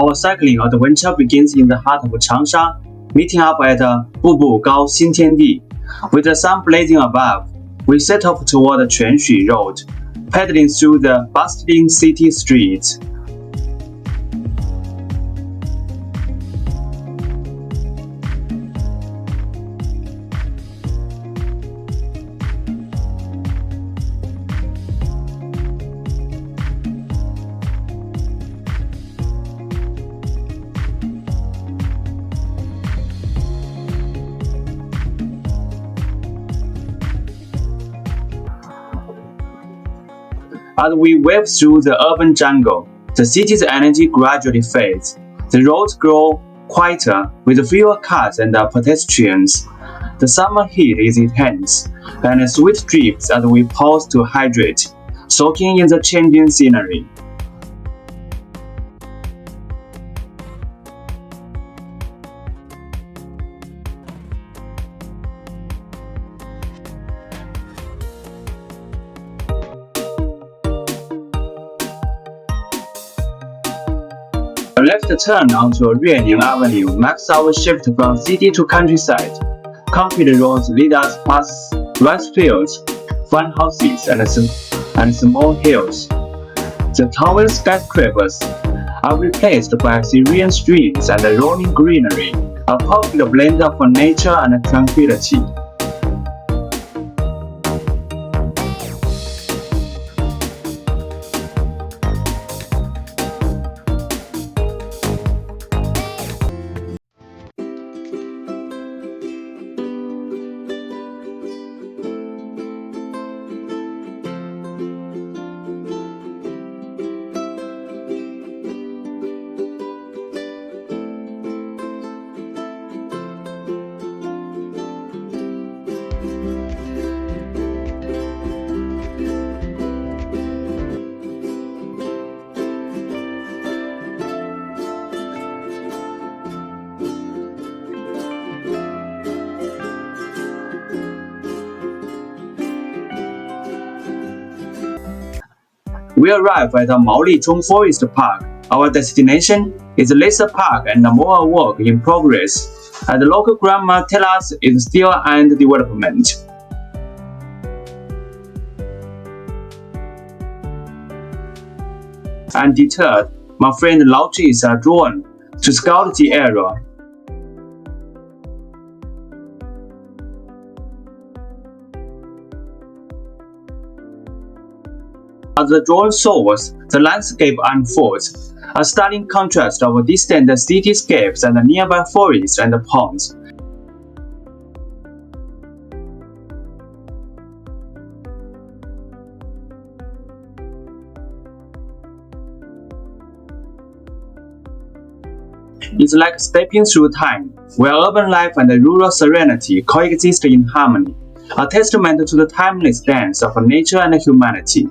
Our cycling adventure begins in the heart of Changsha, meeting up at Bubugao Xintiandi. With the sun blazing above, we set off toward the Quanshu Road, pedaling through the bustling city streets. As we wave through the urban jungle, the city's energy gradually fades. The roads grow quieter with fewer cars and pedestrians. The summer heat is intense, and sweat drips as we pause to hydrate, soaking in the changing scenery. A left turn onto Ruining Avenue marks our shift from city to countryside. Concrete roads lead us past rice fields, farmhouses, and small hills. The tall skyscrapers are replaced by serene streets and rolling greenery, a perfect blend of nature and tranquility. We arrive at the Maolichong Forest Park. Our destination is Laser Park and more work in progress. As the local grandma tells us, it's still under development. Undeterred, my friend Lao Zhi is drawn to scout the area. As the drone soars, the landscape unfolds, a stunning contrast of distant cityscapes and nearby forests and ponds. It's like stepping through time, where urban life and rural serenity coexist in harmony, a testament to the timeless dance of nature and humanity.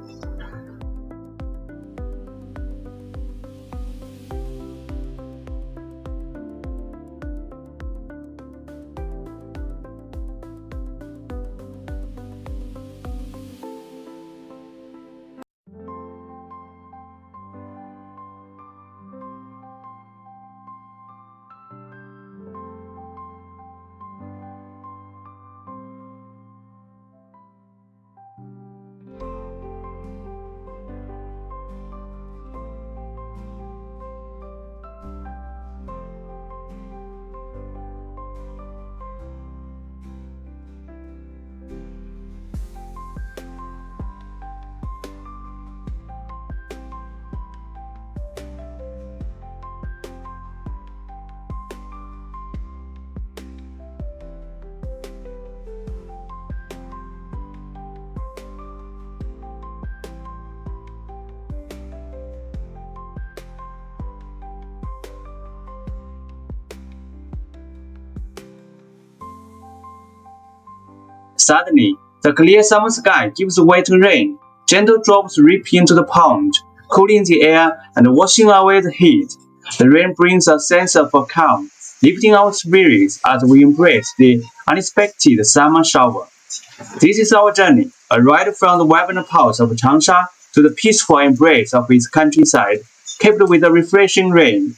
Suddenly, the clear summer sky gives way to rain. Gentle drops rip into the pond, cooling the air and washing away the heat. The rain brings a sense of calm, lifting our spirits as we embrace the unexpected summer shower. This is our journey, a ride from the vibrant pulse of Changsha to the peaceful embrace of its countryside, capped with a refreshing rain.